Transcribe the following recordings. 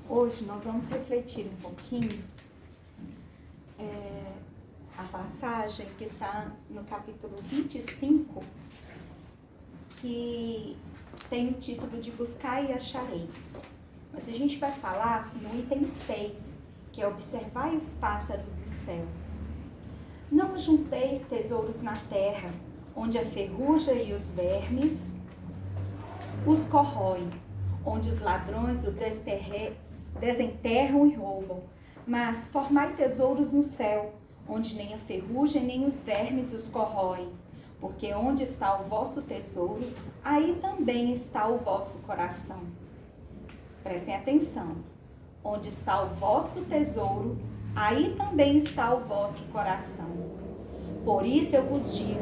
Hoje nós vamos refletir um pouquinho a passagem que está no capítulo 25, que tem o título de Buscai e Achareis. Mas a gente vai falar no item 6, que é observai os pássaros do céu. Não ajunteis tesouros na terra, onde a ferrugem e os vermes os corroem, onde os ladrões o desenterram e roubam, mas formai tesouros no céu, onde nem a ferrugem nem os vermes os corroem, porque onde está o vosso tesouro, aí também está o vosso coração. Prestem atenção. Onde está o vosso tesouro, aí também está o vosso coração. Por isso eu vos digo,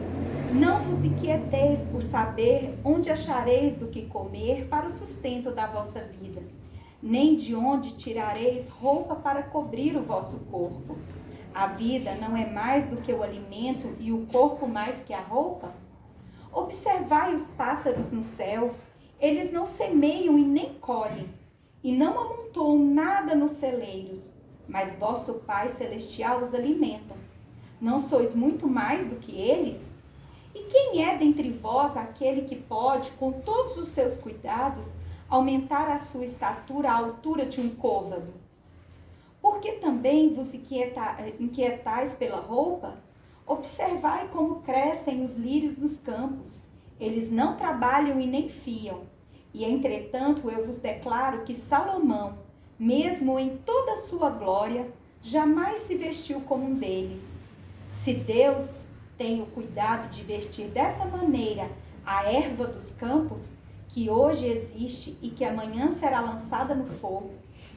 não vos inquieteis por saber onde achareis do que comer para o sustento da vossa vida, nem de onde tirareis roupa para cobrir o vosso corpo. A vida não é mais do que o alimento e o corpo mais que a roupa? Observai os pássaros no céu, eles não semeiam e nem colhem, e não amontoam nada nos celeiros, mas vosso Pai Celestial os alimenta. Não sois muito mais do que eles? E quem é dentre vós aquele que pode, com todos os seus cuidados, aumentar a sua estatura à altura de um côvado? Porque também vos inquietais pela roupa? Observai como crescem os lírios dos campos. Eles não trabalham e nem fiam. E, entretanto, eu vos declaro que Salomão, mesmo em toda a sua glória, jamais se vestiu como um deles. Se Deus tem o cuidado de vestir dessa maneira a erva dos campos, que hoje existe e que amanhã será lançada no fogo,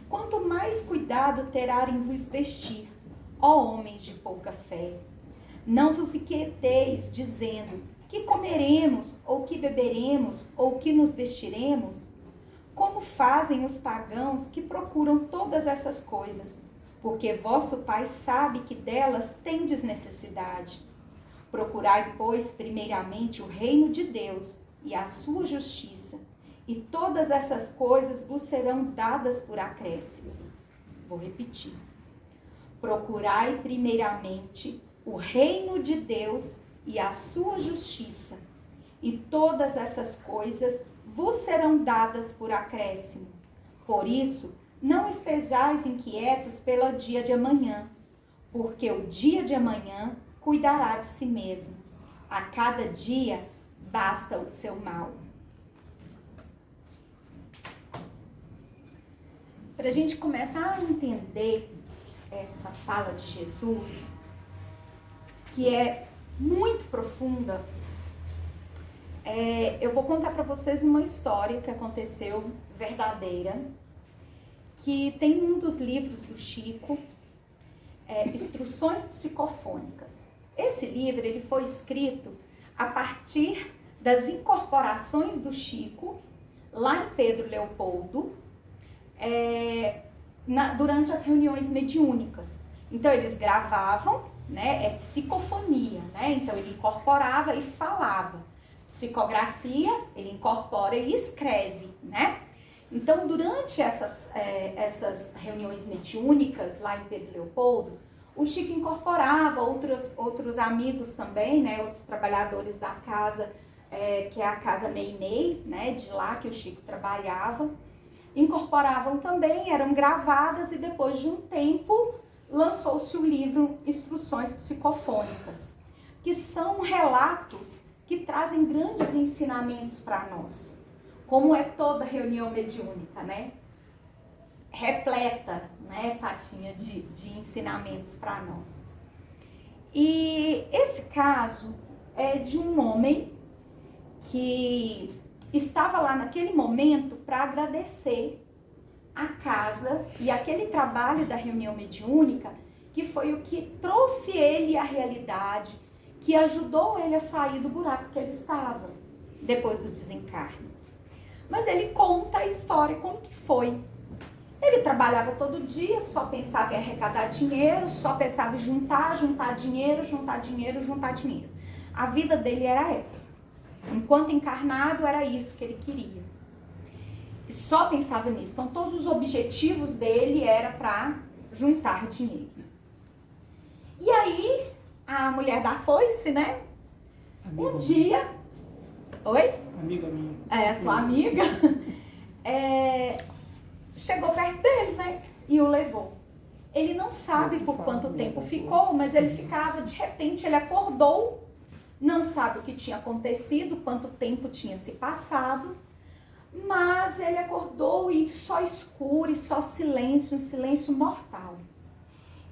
quanto mais cuidado terá em vos vestir, ó homens de pouca fé. Não vos inquieteis, dizendo, que comeremos, ou que beberemos, ou que nos vestiremos? Como fazem os pagãos que procuram todas essas coisas, porque vosso Pai sabe que delas tendes necessidade. Procurai, pois, primeiramente o reino de Deus e a sua justiça, e todas essas coisas vos serão dadas por acréscimo. Vou repetir. Procurai primeiramente o reino de Deus e a sua justiça, e todas essas coisas vos serão dadas por acréscimo. Por isso, não estejais inquietos pelo dia de amanhã, porque o dia de amanhã cuidará de si mesmo. A cada dia basta o seu mal. Para a gente começar a entender essa fala de Jesus, que é muito profunda, eu vou contar para vocês uma história que aconteceu verdadeira, que tem um dos livros do Chico, Instruções Psicofônicas. Esse livro ele foi escrito a partir das incorporações do Chico, lá em Pedro Leopoldo, durante as reuniões mediúnicas. Então, eles gravavam, né, psicofonia, né? Então, ele incorporava e falava. Psicografia, ele incorpora e escreve, né? Então, durante essas reuniões mediúnicas, lá em Pedro Leopoldo, o Chico incorporava outros amigos também, né, outros trabalhadores da casa, que é a Casa Meimei, né, de lá que o Chico trabalhava, incorporavam também, eram gravadas e depois de um tempo lançou-se o livro Instruções Psicofônicas, que são relatos que trazem grandes ensinamentos para nós, como é toda reunião mediúnica, né? Repleta, né, Fatinha, de ensinamentos para nós. E esse caso é de um homem que estava lá naquele momento para agradecer a casa e aquele trabalho da reunião mediúnica, que foi o que trouxe ele à realidade, que ajudou ele a sair do buraco que ele estava, depois do desencarne. Mas ele conta a história como que foi. Ele trabalhava todo dia, só pensava em arrecadar dinheiro, só pensava em juntar dinheiro. A vida dele era essa. Enquanto encarnado, era isso que ele queria. Só pensava nisso. Então, todos os objetivos dele era para juntar dinheiro. E aí, a mulher da foice, né? Amiga Um dia... Oi? Amiga minha. É, sua amiga. Chegou perto dele, né? E o levou. Ele não sabe por quanto tempo ficou, mas ele ficava, de repente, ele acordou, não sabe o que tinha acontecido, quanto tempo tinha se passado, mas ele acordou e só escuro, e só silêncio, um silêncio mortal.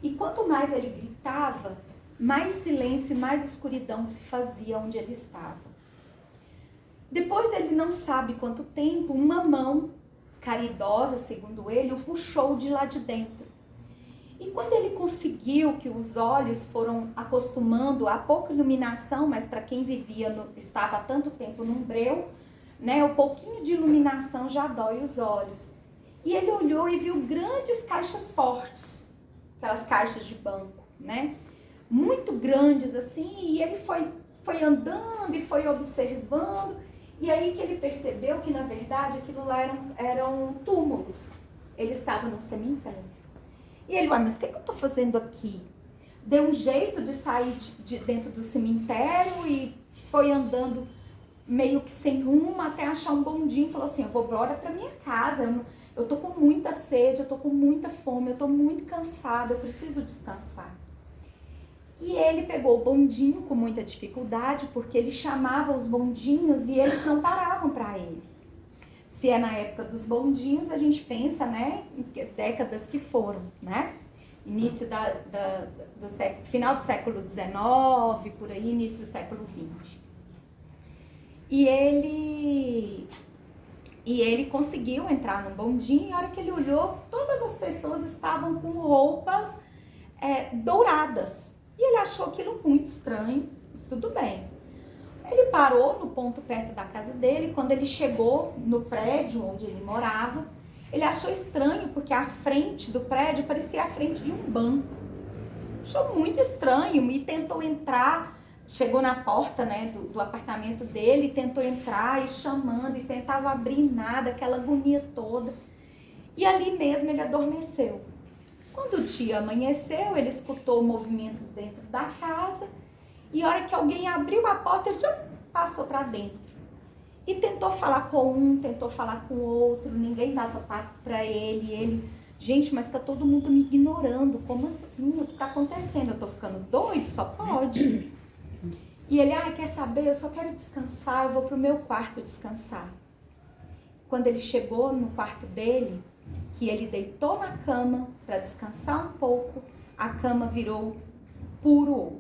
E quanto mais ele gritava, mais silêncio e mais escuridão se fazia onde ele estava. Depois dele não sabe quanto tempo, uma mão caridosa, segundo ele, o puxou de lá de dentro. E quando ele conseguiu, que os olhos foram acostumando a pouca iluminação, mas para quem estava há tanto tempo num breu, né, um pouquinho de iluminação já dói os olhos. E ele olhou e viu grandes caixas fortes, aquelas caixas de banco, né, muito grandes assim, e ele foi andando e foi observando, e aí que ele percebeu que na verdade aquilo lá eram túmulos, ele estava num cemitério. E ele, mas o que eu tô fazendo aqui? Deu um jeito de sair de dentro do cemitério e foi andando meio que sem rumo até achar um bondinho. Falou assim, eu vou embora pra minha casa, eu tô com muita sede, eu tô com muita fome, eu tô muito cansada, eu preciso descansar. E ele pegou o bondinho com muita dificuldade, porque ele chamava os bondinhos e eles não paravam para ele. Se é na época dos bondinhos, a gente pensa, né, em décadas que foram, né? Início do final do século XIX, por aí, início do século XX. E ele conseguiu entrar no bondinho, e a hora que ele olhou, todas as pessoas estavam com roupas douradas. E ele achou aquilo muito estranho, mas tudo bem. Ele parou no ponto perto da casa dele. Quando ele chegou no prédio onde ele morava, ele achou estranho, porque a frente do prédio parecia a frente de um banco. Achou muito estranho e tentou entrar, chegou na porta, né, do apartamento dele, tentou entrar e chamando, e tentava abrir nada, aquela agonia toda. E ali mesmo ele adormeceu. Quando o dia amanheceu, ele escutou movimentos dentro da casa. E a hora que alguém abriu a porta, ele já passou para dentro. E tentou falar com um, tentou falar com o outro, ninguém dava papo para ele. E ele, gente, mas tá todo mundo me ignorando, como assim? O que tá acontecendo? Eu tô ficando doido? Só pode. E ele, quer saber? Eu só quero descansar, eu vou pro meu quarto descansar. Quando ele chegou no quarto dele, que ele deitou na cama para descansar um pouco, a cama virou puro ouro.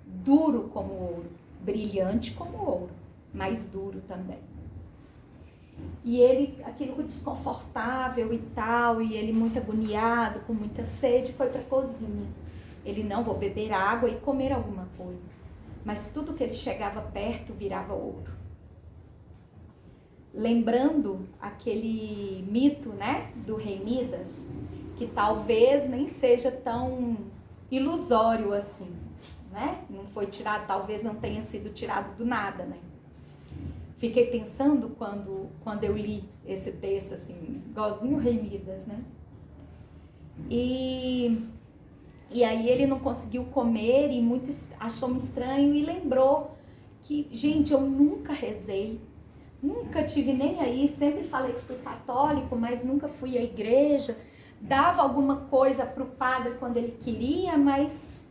Duro como ouro, brilhante como ouro, mas duro também. E ele, aquilo desconfortável e tal, e ele muito agoniado, com muita sede, foi para a cozinha. Ele, não, vou beber água e comer alguma coisa. Mas tudo que ele chegava perto virava ouro. Lembrando aquele mito, né, do rei Midas, que talvez nem seja tão ilusório assim. Né? Não foi tirado, talvez não tenha sido tirado do nada, né? Fiquei pensando quando eu li esse texto, assim, igualzinho o Rei Midas, né? E aí ele não conseguiu comer e achou-me estranho e lembrou que, gente, eu nunca rezei, nunca tive nem aí, sempre falei que fui católico, mas nunca fui à igreja, dava alguma coisa pro padre quando ele queria, mas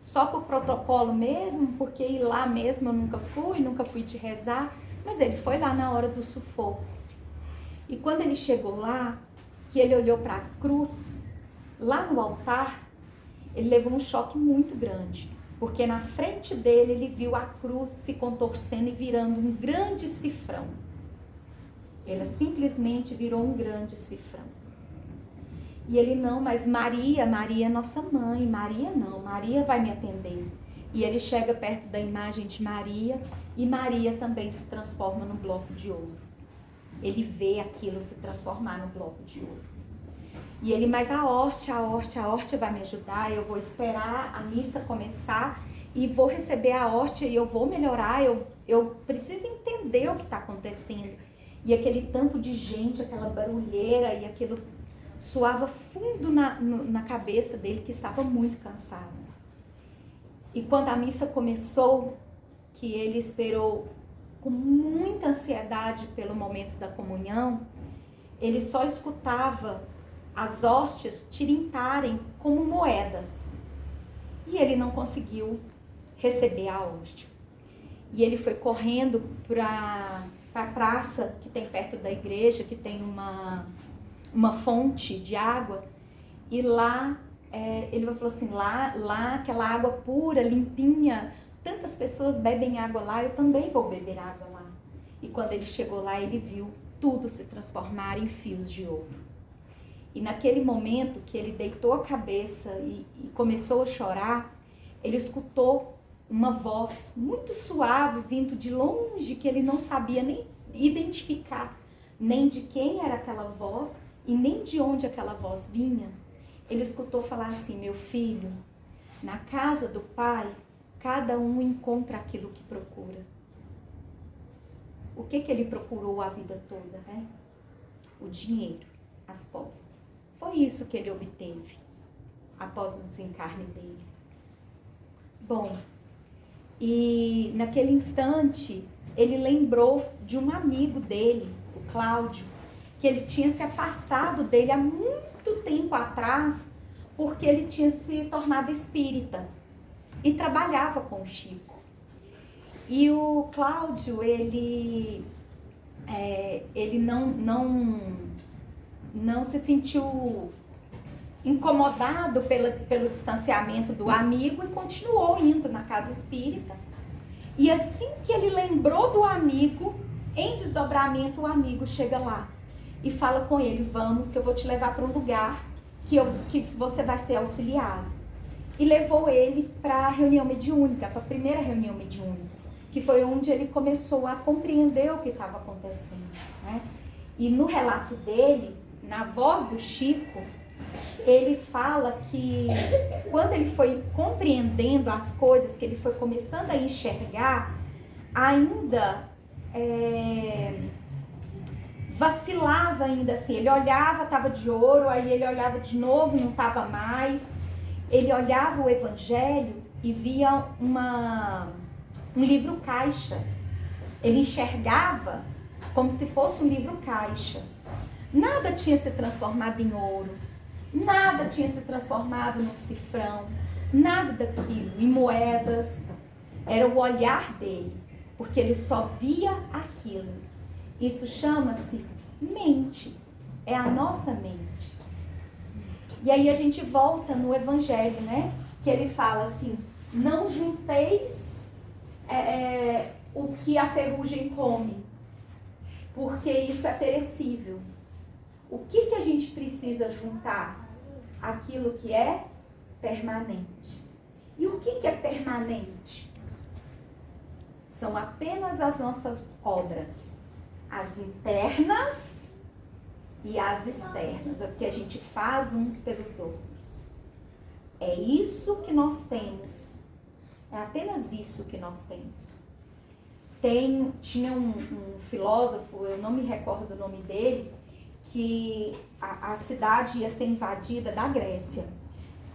só por protocolo mesmo, porque ir lá mesmo eu nunca fui de rezar, mas ele foi lá na hora do sufoco. E quando ele chegou lá, que ele olhou para a cruz, lá no altar, ele levou um choque muito grande, porque na frente dele ele viu a cruz se contorcendo e virando um grande cifrão. Ela simplesmente virou um grande cifrão. E ele, não, mas Maria é nossa mãe, Maria vai me atender. E ele chega perto da imagem de Maria, e Maria também se transforma no bloco de ouro. Ele vê aquilo se transformar no bloco de ouro. E ele, mas a hóstia vai me ajudar, eu vou esperar a missa começar, e vou receber a hóstia, e eu vou melhorar, eu preciso entender o que está acontecendo. E aquele tanto de gente, aquela barulheira, e aquilo soava fundo na cabeça dele, que estava muito cansado. E quando a missa começou, que ele esperou com muita ansiedade pelo momento da comunhão, ele só escutava as hóstias tilintarem como moedas. E ele não conseguiu receber a hóstia. E ele foi correndo para a praça que tem perto da igreja, que tem uma fonte de água. E lá, ele falou assim, lá aquela água pura, limpinha, tantas pessoas bebem água lá, eu também vou beber água lá. E quando ele chegou lá, ele viu tudo se transformar em fios de ouro. E naquele momento que ele deitou a cabeça e começou a chorar, ele escutou uma voz muito suave vindo de longe, que ele não sabia nem identificar, nem de quem era aquela voz e nem de onde aquela voz vinha. Ele escutou falar assim: meu filho, na casa do Pai, cada um encontra aquilo que procura. O que ele procurou a vida toda, né? O dinheiro, as posses. Foi isso que ele obteve após o desencarne dele. Bom, e naquele instante, ele lembrou de um amigo dele, o Cláudio, que ele tinha se afastado dele há muito tempo atrás, porque ele tinha se tornado espírita e trabalhava com o Chico. E o Cláudio, ele não se sentiu incomodado pelo distanciamento do amigo e continuou indo na casa espírita. E assim que ele lembrou do amigo, em desdobramento, o amigo chega lá e fala com ele: vamos que eu vou te levar para um lugar que você vai ser auxiliado. E levou ele para a reunião mediúnica, para a primeira reunião mediúnica, que foi onde ele começou a compreender o que estava acontecendo, né? E no relato dele, na voz do Chico, ele fala que quando ele foi compreendendo as coisas, que ele foi começando a enxergar, ainda vacilava ainda assim. Ele olhava, estava de ouro, aí ele olhava de novo, não estava mais. Ele olhava o Evangelho e via um livro caixa. Ele enxergava como se fosse um livro caixa. Nada tinha se transformado em ouro, nada tinha se transformado num cifrão, nada daquilo, em moedas. Era o olhar dele, porque ele só via aquilo. Isso chama-se mente, é a nossa mente. E aí a gente volta no Evangelho, né? Que ele fala assim: não junteis o que a ferrugem come, porque isso é perecível. O que a gente precisa juntar? Aquilo que é permanente. E o que é permanente? São apenas as nossas obras, as internas e as externas, é o que a gente faz uns pelos outros. É isso que nós temos. É apenas isso que nós temos. Tinha um filósofo, eu não me recordo do nome dele, que a cidade ia ser invadida, da Grécia.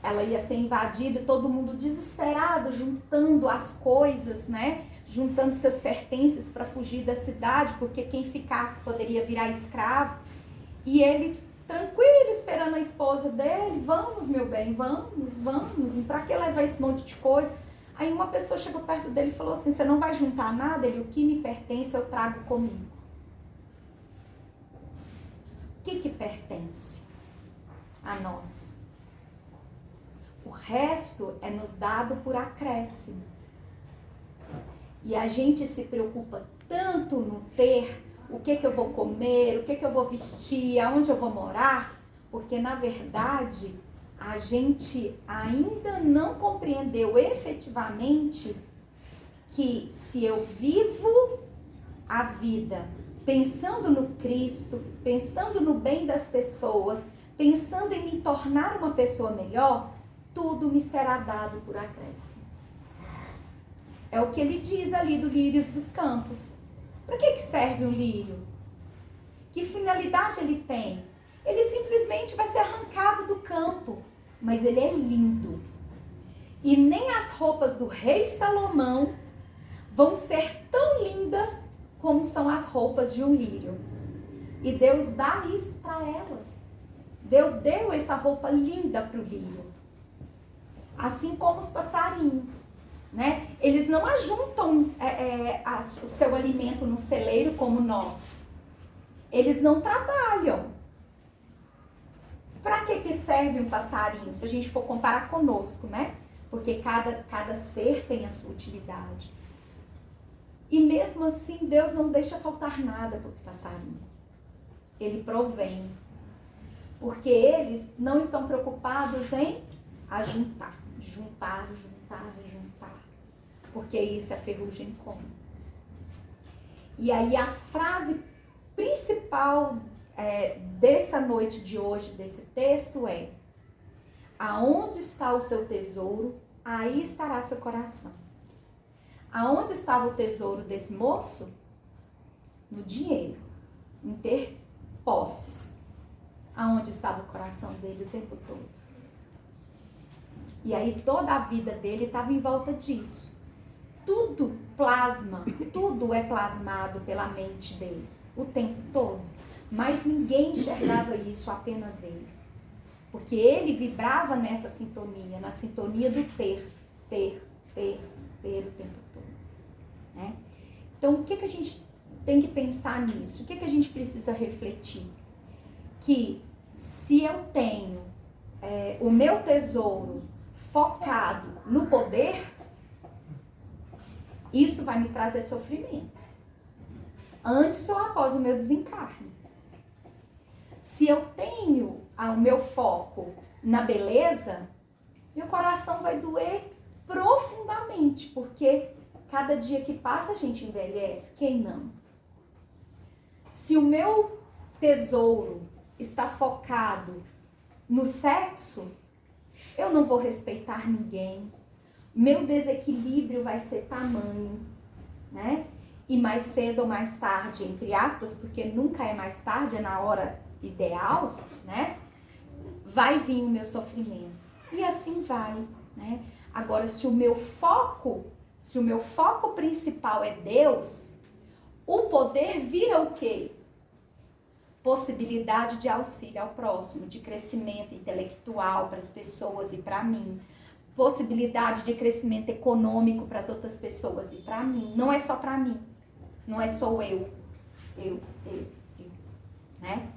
Ela ia ser invadida e todo mundo desesperado, juntando as coisas, né? Juntando seus pertences para fugir da cidade, porque quem ficasse poderia virar escravo. E ele, tranquilo, esperando a esposa dele: vamos, meu bem, vamos. E para que levar esse monte de coisa? Aí uma pessoa chegou perto dele e falou assim: você não vai juntar nada? Ele: o que me pertence eu trago comigo. O que pertence a nós? O resto é nos dado por acréscimo. E a gente se preocupa tanto no ter, o que eu vou comer, o que eu vou vestir, aonde eu vou morar, porque na verdade a gente ainda não compreendeu efetivamente que se eu vivo a vida pensando no Cristo, pensando no bem das pessoas, pensando em me tornar uma pessoa melhor, tudo me será dado por acréscimo. É o que ele diz ali do lírios dos campos. Para que serve um lírio? Que finalidade ele tem? Ele simplesmente vai ser arrancado do campo, mas ele é lindo. E nem as roupas do rei Salomão vão ser tão lindas como são as roupas de um lírio. E Deus dá isso para ela. Deus deu essa roupa linda para o lírio. Assim como os passarinhos, né? Eles não ajuntam o seu alimento no celeiro como nós. Eles não trabalham. Para que serve um passarinho? Se a gente for comparar conosco, né? Porque cada ser tem a sua utilidade. E mesmo assim, Deus não deixa faltar nada para o passarinho. Ele provém. Porque eles não estão preocupados em ajuntar. Juntar. Porque isso a ferrugem come. E aí a frase principal dessa noite de hoje, desse texto é: aonde está o seu tesouro, aí estará seu coração. Aonde estava o tesouro desse moço? No dinheiro, em ter posses. Aonde estava o coração dele o tempo todo? E aí toda a vida dele estava em volta disso. Tudo plasma, tudo é plasmado pela mente dele, o tempo todo. Mas ninguém enxergava isso, apenas ele. Porque ele vibrava nessa sintonia, na sintonia do ter o tempo todo. Né? Então, o que a gente tem que pensar nisso? O que a gente precisa refletir? Que se eu tenho o meu tesouro focado no poder, isso vai me trazer sofrimento. Antes ou após o meu desencarne. Se eu tenho o meu foco na beleza, meu coração vai doer profundamente, porque cada dia que passa a gente envelhece, quem não? Se o meu tesouro está focado no sexo, eu não vou respeitar ninguém, meu desequilíbrio vai ser tamanho, né? E mais cedo ou mais tarde, entre aspas, porque nunca é mais tarde, é na hora ideal, né? Vai vir o meu sofrimento. E assim vai, né? Agora, se o meu foco principal é Deus, o poder vira o quê? Possibilidade de auxílio ao próximo, de crescimento intelectual para as pessoas e para mim. Possibilidade de crescimento econômico para as outras pessoas e para mim. Não é só para mim. Não é só eu, né?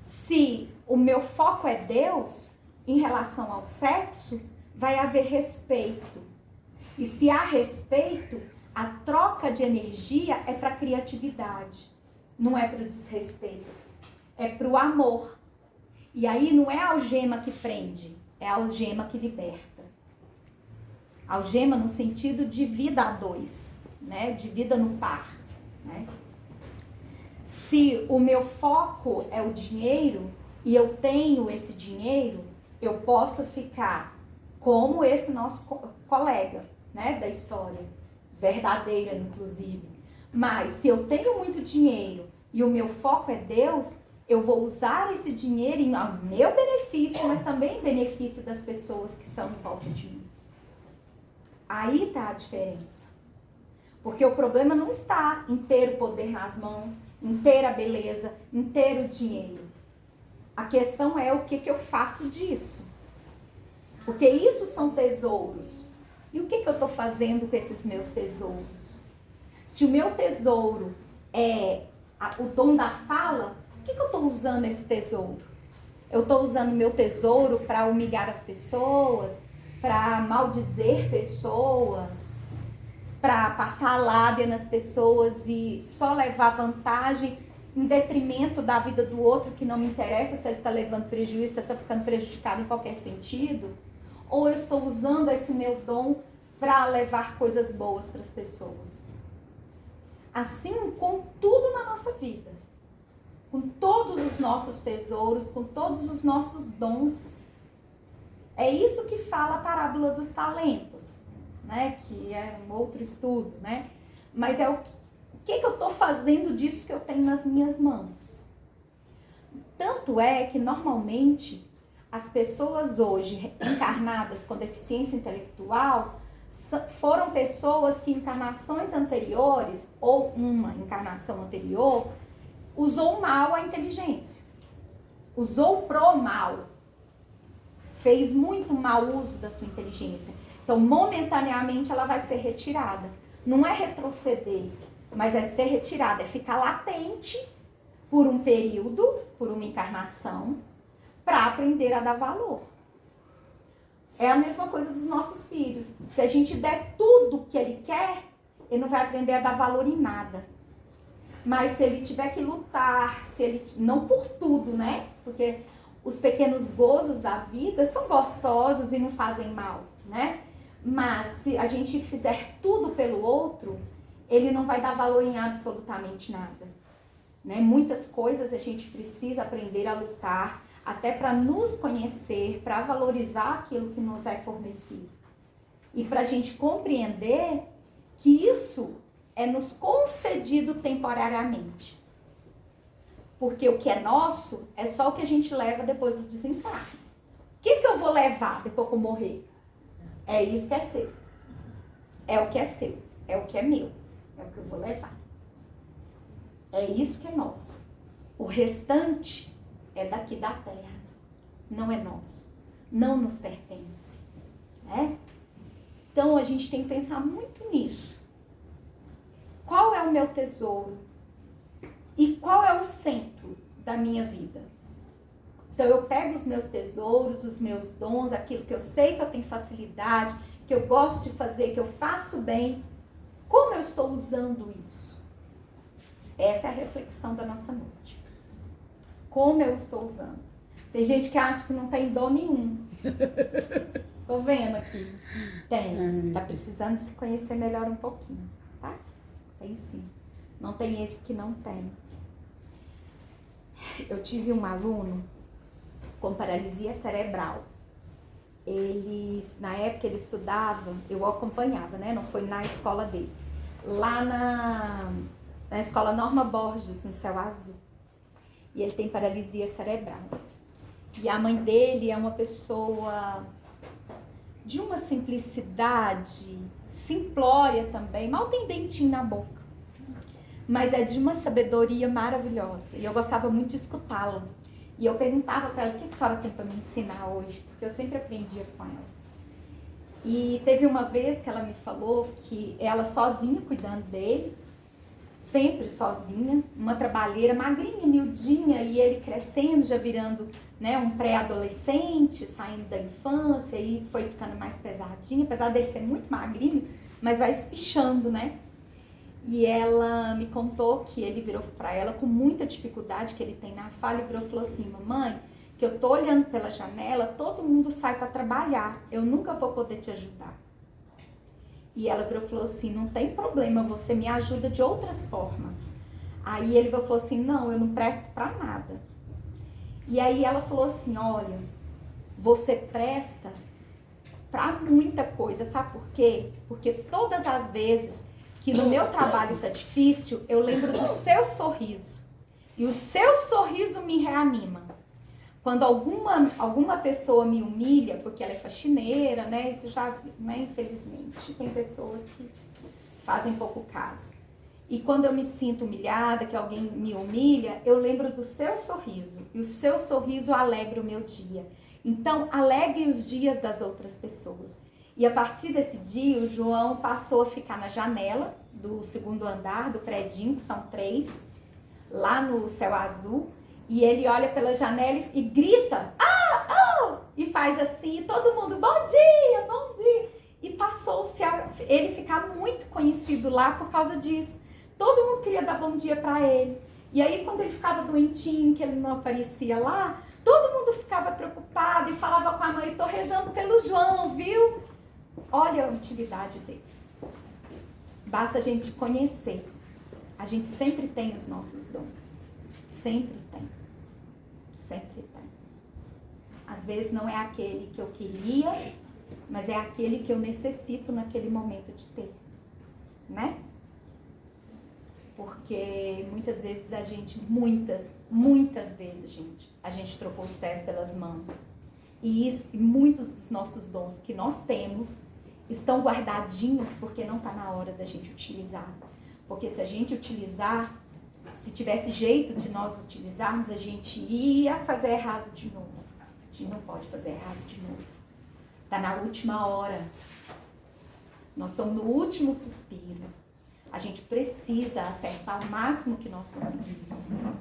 Se o meu foco é Deus, em relação ao sexo, vai haver respeito. E se há respeito, a troca de energia é para criatividade. Não é para o desrespeito. É para o amor. E aí não é a algema que prende, é a algema que liberta. Algema no sentido de vida a dois, né? De vida no par. Né? Se o meu foco é o dinheiro e eu tenho esse dinheiro, eu posso ficar como esse nosso colega, né, da história, verdadeira inclusive. Mas se eu tenho muito dinheiro e o meu foco é Deus, eu vou usar esse dinheiro em meu benefício, mas também em benefício das pessoas que estão em volta de mim. Aí está a diferença. Porque o problema não está em ter o poder nas mãos, em ter a beleza, em ter o dinheiro. A questão é o que eu faço disso. Porque isso são tesouros. E o que eu estou fazendo com esses meus tesouros? Se o meu tesouro é o dom da fala, o que eu estou usando esse tesouro? Eu estou usando meu tesouro para humilhar as pessoas, para maldizer pessoas, para passar a lábia nas pessoas e só levar vantagem em detrimento da vida do outro, que não me interessa se ele está levando prejuízo, se ele está ficando prejudicado em qualquer sentido? Ou eu estou usando esse meu dom para levar coisas boas para as pessoas? Assim com tudo na nossa vida. Com todos os nossos tesouros, com todos os nossos dons. É isso que fala a parábola dos talentos, né? Que é um outro estudo, né? Mas é o que eu estou fazendo disso que eu tenho nas minhas mãos? Tanto é que, normalmente, as pessoas hoje encarnadas com deficiência intelectual foram pessoas que em encarnações anteriores, ou uma encarnação anterior, usou mal a inteligência. Usou pro mal. Fez muito mau uso da sua inteligência. Então, momentaneamente, ela vai ser retirada. Não é retroceder, mas é ser retirada, é ficar latente por um período, por uma encarnação, para aprender a dar valor. É a mesma coisa dos nossos filhos. Se a gente der tudo que ele quer, ele não vai aprender a dar valor em nada. Mas se ele tiver que lutar, se ele não por tudo, né? Porque os pequenos gozos da vida são gostosos e não fazem mal, né? Mas se a gente fizer tudo pelo outro, ele não vai dar valor em absolutamente nada, né? Muitas coisas a gente precisa aprender a lutar, até para nos conhecer, para valorizar aquilo que nos é fornecido. E para a gente compreender que isso é nos concedido temporariamente. Porque o que é nosso é só o que a gente leva depois do desencarne. O que eu vou levar depois que eu morrer? É isso que é seu. É o que é seu. É o que é meu. É o que eu vou levar. É isso que é nosso. O restante é daqui da terra. Não é nosso. Não nos pertence. Né? Então a gente tem que pensar muito nisso. Qual é o meu tesouro? E qual é o centro da minha vida? Então eu pego os meus tesouros, os meus dons, aquilo que eu sei que eu tenho facilidade, que eu gosto de fazer, que eu faço bem. Como eu estou usando isso? Essa é a reflexão da nossa noite. Como eu estou usando? Tem gente que acha que não tem dom nenhum. Tô vendo aqui. Tem. Tá precisando se conhecer melhor um pouquinho, tá? Tem sim. Não tem esse que não tem. Eu tive um aluno com paralisia cerebral. Na época ele estudava, eu acompanhava, né? Não foi na escola dele. Lá na escola Norma Borges, no Céu Azul. E ele tem paralisia cerebral. E a mãe dele é uma pessoa de uma simplicidade, simplória também, mal tem dentinho na boca. Mas é de uma sabedoria maravilhosa. E eu gostava muito de escutá-la. E eu perguntava para ela, o que a senhora tem para me ensinar hoje? Porque eu sempre aprendia com ela. E teve uma vez que ela me falou que ela sozinha cuidando dele, sempre sozinha, uma trabalheira magrinha, miudinha, e ele crescendo, já virando, né, um pré-adolescente, saindo da infância, e foi ficando mais pesadinho, apesar dele ser muito magrinho, mas vai espichando, né? E ela me contou que ele virou para ela com muita dificuldade que ele tem na fala e virou e falou assim, mamãe, que eu tô olhando pela janela, todo mundo sai para trabalhar, eu nunca vou poder te ajudar. E ela virou e falou assim, não tem problema, você me ajuda de outras formas. Aí ele falou assim, não, eu não presto para nada. E aí ela falou assim, olha, você presta para muita coisa, sabe por quê? Porque todas as vezes que no meu trabalho tá difícil, eu lembro do seu sorriso. E o seu sorriso me reanima. Quando alguma pessoa me humilha, porque ela é faxineira, né? Isso já, né? Infelizmente, tem pessoas que fazem pouco caso. E quando eu me sinto humilhada, que alguém me humilha, eu lembro do seu sorriso. E o seu sorriso alegra o meu dia. Então, alegre os dias das outras pessoas. E a partir desse dia, o João passou a ficar na janela do segundo andar, do predinho, que são 3, lá no Céu Azul. E ele olha pela janela e grita, e faz assim, e todo mundo, bom dia, bom dia. E passou-se a ele ficar muito conhecido lá por causa disso. Todo mundo queria dar bom dia para ele. E aí, quando ele ficava doentinho, que ele não aparecia lá, todo mundo ficava preocupado e falava com a mãe, tô rezando pelo João, viu? Olha a utilidade dele. Basta a gente conhecer. A gente sempre tem os nossos dons. Sempre tem. Sempre tem. Às vezes não é aquele que eu queria, mas é aquele que eu necessito naquele momento de ter. Né? Porque muitas vezes muitas vezes, gente, a gente trocou os pés pelas mãos. E muitos dos nossos dons que nós temos estão guardadinhos porque não está na hora da gente utilizar. Porque se a gente utilizar, se tivesse jeito de nós utilizarmos, a gente ia fazer errado de novo. A gente não pode fazer errado de novo. Está na última hora. Nós estamos no último suspiro. A gente precisa acertar o máximo que nós conseguimos. A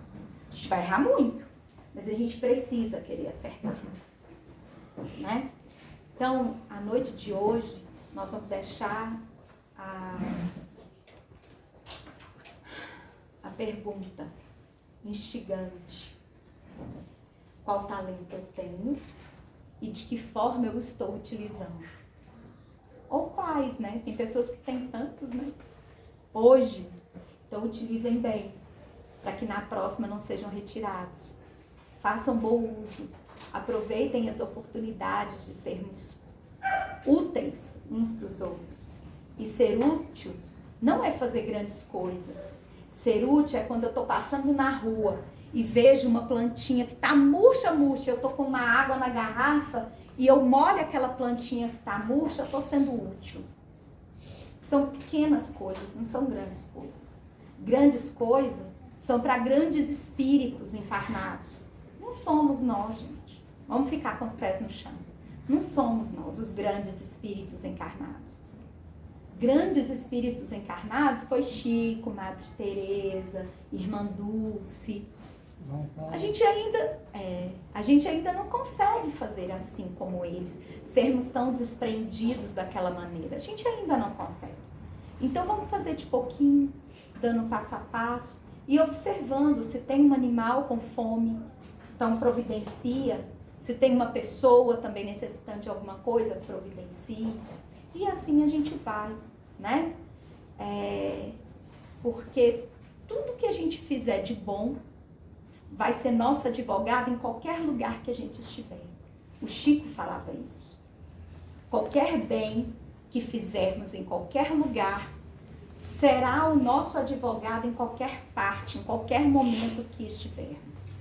gente vai errar muito, mas a gente precisa querer acertar. Né? Então, a noite de hoje, nós vamos deixar a pergunta instigante. Qual talento eu tenho e de que forma eu estou utilizando? Ou quais, né? Tem pessoas que têm tantos, né? Hoje, então utilizem bem, para que na próxima não sejam retirados. Façam bom uso, aproveitem as oportunidades de sermos úteis uns para os outros. E ser útil não é fazer grandes coisas. Ser útil é quando eu estou passando na rua e vejo uma plantinha que está murcha, eu estou com uma água na garrafa e eu molho aquela plantinha que está murcha, eu estou sendo útil. São pequenas coisas, não são grandes coisas. Grandes coisas são para grandes espíritos encarnados. Não somos nós, gente. Vamos ficar com os pés no chão. Não somos nós, os grandes espíritos encarnados. Grandes espíritos encarnados foi Chico, Madre Teresa, Irmã Dulce. A gente ainda não consegue fazer assim como eles, sermos tão desprendidos daquela maneira. A gente ainda não consegue. Então vamos fazer de pouquinho, dando passo a passo e observando se tem um animal com fome, então providencia. Se tem uma pessoa também necessitando de alguma coisa, providencie. E assim a gente vai, né? Porque tudo que a gente fizer de bom vai ser nosso advogado em qualquer lugar que a gente estiver. O Chico falava isso. Qualquer bem que fizermos em qualquer lugar será o nosso advogado em qualquer parte, em qualquer momento que estivermos.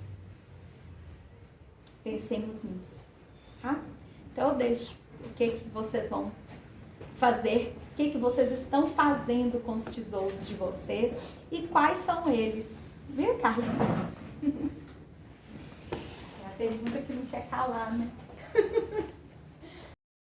Pensemos nisso, tá? Então eu deixo o que vocês vão fazer, o que vocês estão fazendo com os tesouros de vocês e quais são eles. Viu, Carlinhos? É a pergunta que não quer calar, né?